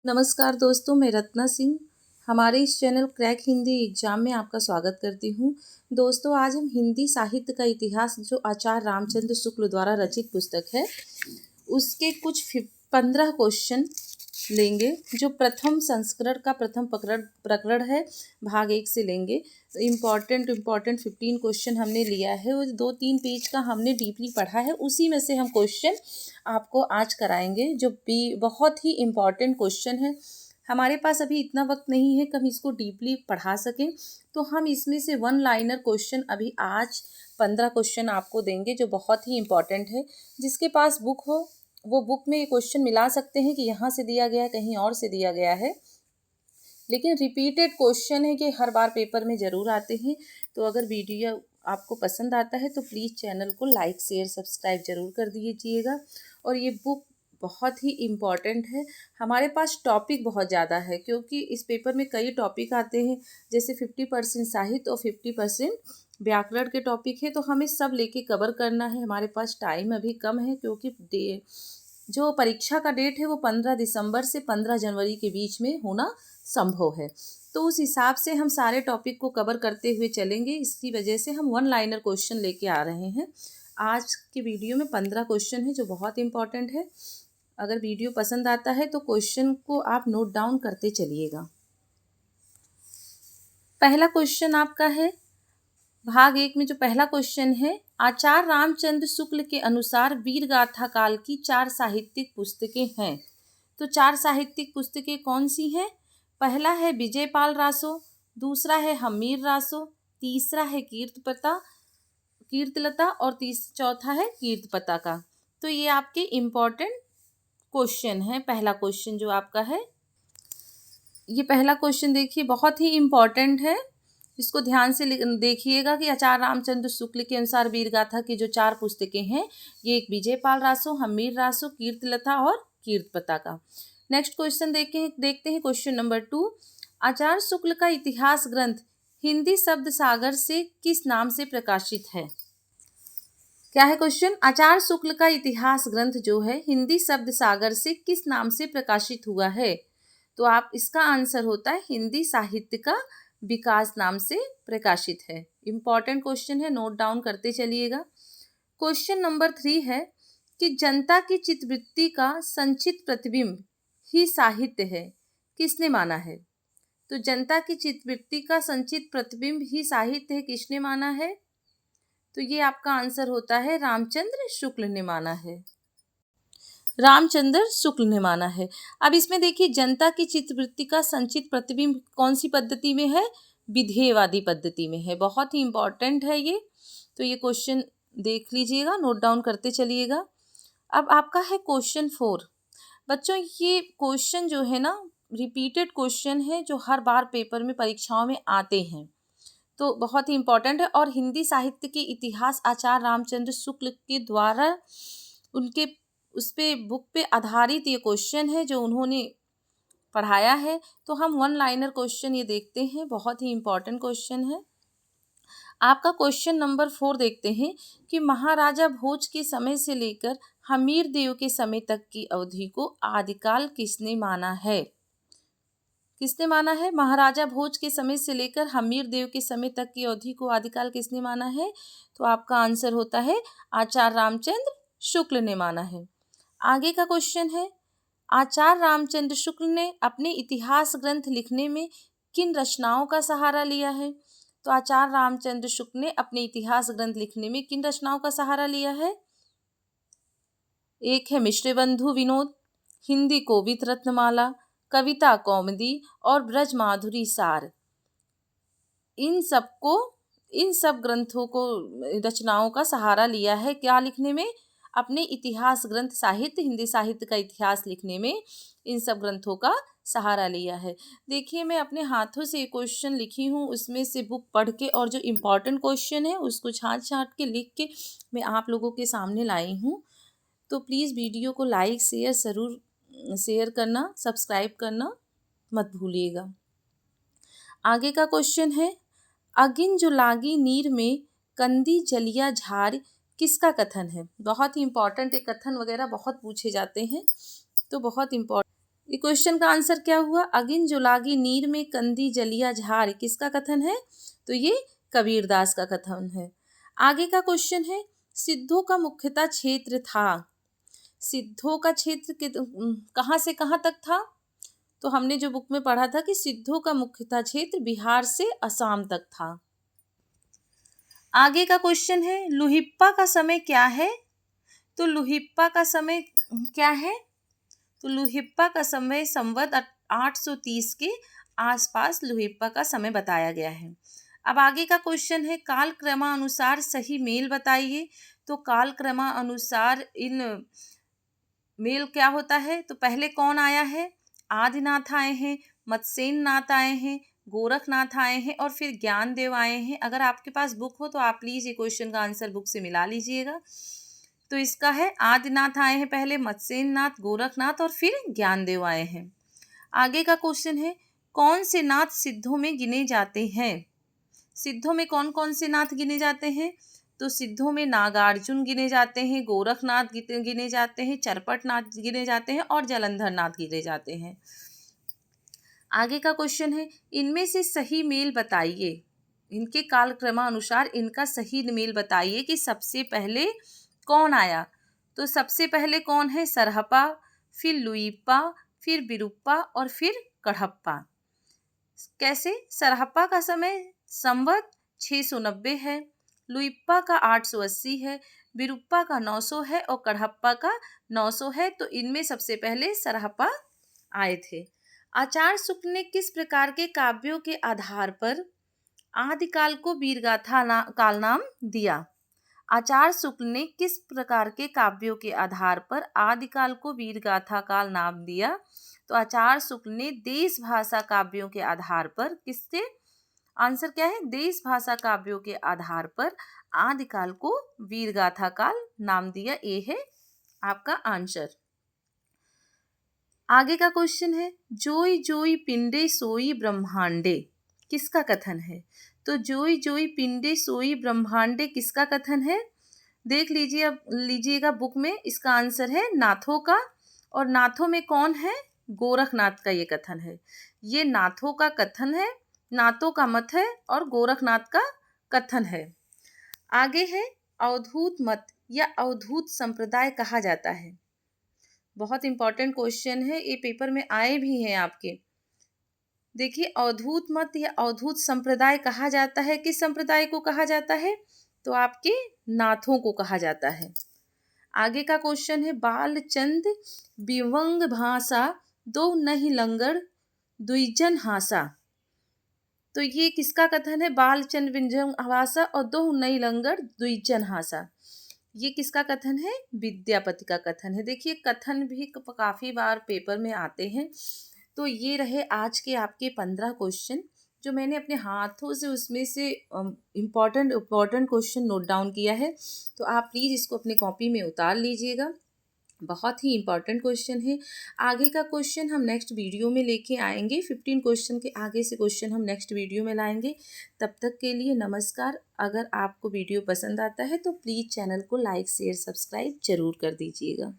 नमस्कार दोस्तों, मैं रत्ना सिंह हमारे इस चैनल क्रैक हिंदी एग्जाम में आपका स्वागत करती हूँ। दोस्तों, आज हम हिंदी साहित्य का इतिहास जो आचार्य रामचंद्र शुक्ल द्वारा रचित पुस्तक है उसके कुछ 15 क्वेश्चन लेंगे। जो प्रथम संस्करण का प्रथम प्रकरण है, भाग 1 से लेंगे। तो इम्पॉर्टेंट 15 क्वेश्चन हमने लिया है और 2-3 पेज का हमने डीपली पढ़ा है। उसी में से हम क्वेश्चन आपको आज कराएंगे जो बहुत ही इम्पॉर्टेंट क्वेश्चन है। हमारे पास अभी इतना वक्त नहीं है कि हम इसको डीपली पढ़ा सकें, तो हम इसमें से वन लाइनर क्वेश्चन अभी आज 15 क्वेश्चन आपको देंगे जो बहुत ही इम्पॉर्टेंट है। जिसके पास बुक हो वो बुक में ये क्वेश्चन मिला सकते हैं कि यहाँ से दिया गया है, कहीं और से दिया गया है, लेकिन रिपीटेड क्वेश्चन है कि हर बार पेपर में ज़रूर आते हैं। तो अगर वीडियो आपको पसंद आता है तो प्लीज़ चैनल को लाइक शेयर सब्सक्राइब ज़रूर कर दीजिएगा। और ये बुक बहुत ही इम्पॉर्टेंट है। हमारे पास टॉपिक बहुत ज़्यादा है क्योंकि इस पेपर में कई टॉपिक आते हैं, जैसे 50% साहित्य और 50% व्याकरण के टॉपिक है। तो हमें सब लेके कवर करना है। हमारे पास टाइम अभी कम है क्योंकि जो परीक्षा का डेट है वो 15 दिसंबर से 15 जनवरी के बीच में होना संभव है। तो उस हिसाब से हम सारे टॉपिक को कवर करते हुए चलेंगे। इसकी वजह से हम वन लाइनर क्वेश्चन लेके आ रहे हैं। आज की वीडियो में 15 क्वेश्चन है जो बहुत इंपॉर्टेंट है। अगर वीडियो पसंद आता है तो क्वेश्चन को आप नोट डाउन करते चलिएगा। पहला क्वेश्चन आपका है, भाग 1 में जो पहला क्वेश्चन है, आचार्य रामचंद्र शुक्ल के अनुसार वीर गाथा काल की 4 साहित्यिक पुस्तकें हैं। तो 4 साहित्यिक पुस्तकें कौन सी हैं? पहला है विजयपाल रासो, दूसरा है हमीर रासो, तीसरा है कीर्तलता और चौथा है कीर्तपता का। तो ये आपके इम्पॉर्टेंट क्वेश्चन है। पहला क्वेश्चन जो आपका है, ये पहला क्वेश्चन देखिए, बहुत ही इम्पॉर्टेंट है। इसको ध्यान से देखिएगा कि आचार्य रामचंद्र शुक्ल के अनुसार वीरगाथा की जो 4 पुस्तकें हैं, ये एक विजयपाल रासो, हमीर रासो, कीर्तलता और कीर्तपता का। नेक्स्ट क्वेश्चन देखते हैं क्वेश्चन नंबर 2। आचार्य शुक्ल का इतिहास ग्रंथ हिंदी शब्द सागर से किस नाम से प्रकाशित है? क्या है क्वेश्चन? आचार्य शुक्ल का इतिहास ग्रंथ जो है हिंदी शब्द सागर से किस नाम से प्रकाशित हुआ है? तो आप इसका आंसर होता है हिंदी साहित्य का विकास नाम से प्रकाशित है। इंपॉर्टेंट क्वेश्चन है, नोट डाउन करते चलिएगा। क्वेश्चन नंबर 3 है कि जनता की चित्तवृत्ति का संचित प्रतिबिंब ही साहित्य है, किसने माना है? तो जनता की चित्तवृत्ति का संचित प्रतिबिंब ही साहित्य है, किसने माना है? तो ये आपका आंसर होता है रामचंद्र शुक्ल ने माना है। रामचंद्र शुक्ल ने माना है। अब इसमें देखिए, जनता की चित्तवृत्ति का संचित प्रतिबिंब कौन सी पद्धति में है? विधेयवादी पद्धति में है। बहुत ही इंपॉर्टेंट है ये। तो ये क्वेश्चन देख लीजिएगा, नोट डाउन करते चलिएगा। अब आपका है क्वेश्चन 4। बच्चों, ये क्वेश्चन जो है ना, रिपीटेड क्वेश्चन है जो हर बार पेपर में परीक्षाओं में आते हैं। तो बहुत ही इम्पोर्टेंट है। और हिंदी साहित्य के इतिहास आचार्य रामचंद्र शुक्ल के द्वारा उनके उस पे बुक पे आधारित ये क्वेश्चन है जो उन्होंने पढ़ाया है। तो हम वन लाइनर क्वेश्चन ये देखते हैं, बहुत ही इम्पोर्टेंट क्वेश्चन है। आपका क्वेश्चन नंबर 4 देखते हैं कि महाराजा भोज के समय से लेकर हमीर देव के समय तक की अवधि को आदिकाल किसने माना है? किसने माना है? महाराजा भोज के समय से लेकर हमीर देव के समय तक की अवधि को आदिकाल किसने माना है? तो आपका आंसर होता है आचार्य रामचंद्र शुक्ल ने माना है। आगे का क्वेश्चन है, आचार्य रामचंद्र शुक्ल ने अपने इतिहास ग्रंथ लिखने में किन रचनाओं का सहारा लिया है? तो आचार्य रामचंद्र शुक्ल ने अपने इतिहास ग्रंथ लिखने में किन रचनाओं का सहारा लिया है? एक है मिश्रबंधु विनोद, हिंदी कोविद रत्नमाला, कविता कौमुदी और ब्रज माधुरी सार। इन सब ग्रंथों को, रचनाओं का सहारा लिया है क्या लिखने में? अपने इतिहास ग्रंथ साहित्य, हिंदी साहित्य का इतिहास लिखने में इन सब ग्रंथों का सहारा लिया है। देखिए, मैं अपने हाथों से क्वेश्चन लिखी हूँ, उसमें से बुक पढ़ के और जो इम्पोर्टेंट क्वेश्चन है उसको छाँट के लिख के मैं आप लोगों के सामने लाई हूँ। तो प्लीज़ वीडियो को लाइक शेयर करना, सब्सक्राइब करना मत भूलिएगा। आगे का क्वेश्चन है, अगिन जो लागी नीर में कंदी जलिया झार किसका कथन है? बहुत ही इंपॉर्टेंट है, कथन वगैरह बहुत पूछे जाते हैं, तो बहुत इम्पोर्टेंट। ये क्वेश्चन का आंसर क्या हुआ? अगिन जो लागी नीर में कंदी जलिया झार, किसका कथन है? तो ये कबीरदास का कथन है। आगे का क्वेश्चन है, सिद्धों का मुख्यतः क्षेत्र था। सिद्धों का क्षेत्र कहाँ से कहाँ तक था? तो हमने जो बुक में पढ़ा था कि सिद्धों का मुख्यतः क्षेत्र बिहार से असम तक था। आगे का क्वेश्चन है, लुहिप्पा का समय क्या है? तो लुहिप्पा का समय क्या है? तो लुहिप्पा का समय संवत 830 के आसपास लुहिप्पा का समय बताया गया है। अब आगे का क्वेश्चन है, काल क्रमानुसार सही मेल बताइए। तो काल क्रमानुसार इन मेल क्या होता है? तो पहले कौन आया है? आदिनाथ आए हैं, मत्स्येन नाथ आए हैं, गोरखनाथ आए हैं और फिर ज्ञानदेव आए हैं। अगर आपके पास बुक हो तो आप प्लीज़ ये क्वेश्चन का आंसर बुक से मिला लीजिएगा। तो इसका है आदिनाथ आए हैं पहले, मत्स्येन नाथ, गोरखनाथ और फिर ज्ञानदेव आए हैं। आगे का क्वेश्चन है, कौन से नाथ सिद्धों में गिने जाते हैं? सिद्धों में कौन कौन से नाथ गिने जाते हैं? तो सिद्धों में नागार्जुन गिने जाते हैं, गोरखनाथ गिने जाते हैं, चरपट नाथ गिने जाते हैं और जलंधर नाथ गिने जाते हैं। आगे का क्वेश्चन है, इनमें से सही मेल बताइए। इनके कालक्रमानुसार इनका सही मेल बताइए कि सबसे पहले कौन आया? तो सबसे पहले कौन है? सरहपा, फिर लुइप्पा, फिर बिरुप्पा और फिर कढ़प्पा। कैसे? सरहपा का समय संवत 690 है, लुइप्पा का 880 है, बिरुप्पा का 900 है और कढ़प्पा का 900 है। तो इनमें सबसे पहले सरहपा आए थे। आचार्य शुक्ल ने किस प्रकार के काव्यों के आधार पर आदिकाल को वीरगाथा काल नाम दिया? आचार्य शुक्ल ने किस प्रकार के काव्यों के आधार पर आदिकाल को वीरगाथा काल नाम दिया? तो आचार्य शुक्ल ने देश भाषा काव्यों के आधार पर, किससे? आंसर क्या है? देश भाषा काव्यों के आधार पर आदिकाल को वीरगाथा काल नाम दिया। ये है आपका आंसर। आगे का क्वेश्चन है, जोई जोई पिंडे सोई ब्रह्मांडे, किसका कथन है? तो जोई जोई पिंडे सोई ब्रह्मांडे किसका कथन है? देख लीजिए, अब लीजिएगा बुक में। इसका आंसर है नाथों का। और नाथों में कौन है? गोरखनाथ का ये कथन है। ये नाथों का कथन है, नाथों का मत है और गोरखनाथ का कथन है। आगे है, अवधूत मत या अवधूत संप्रदाय कहा जाता है। बहुत इंपॉर्टेंट क्वेश्चन है, ये पेपर में आए भी हैं आपके। देखिए, अवधूत मत या अवधूत संप्रदाय कहा जाता है, किस संप्रदाय को कहा जाता है? तो आपके नाथों को कहा जाता है। आगे का क्वेश्चन है, बालचंद विवंग भाषा दो नहीं लंगर द्विजन हासा। तो ये किसका कथन है? बालचंद विवंग भाषा और दो नहीं लंगर द्विजन हासा। ये किसका कथन है? विद्यापति का कथन है। देखिए, कथन भी काफ़ी बार पेपर में आते हैं। तो ये रहे आज के आपके 15 क्वेश्चन जो मैंने अपने हाथों से उसमें से इम्पॉर्टेंट क्वेश्चन नोट डाउन किया है। तो आप प्लीज़ इसको अपनी कॉपी में उतार लीजिएगा। बहुत ही इम्पॉर्टेंट क्वेश्चन है। आगे का क्वेश्चन हम नेक्स्ट वीडियो में लेके आएंगे। 15 क्वेश्चन के आगे से क्वेश्चन हम नेक्स्ट वीडियो में लाएंगे। तब तक के लिए नमस्कार। अगर आपको वीडियो पसंद आता है तो प्लीज़ चैनल को लाइक शेयर सब्सक्राइब ज़रूर कर दीजिएगा।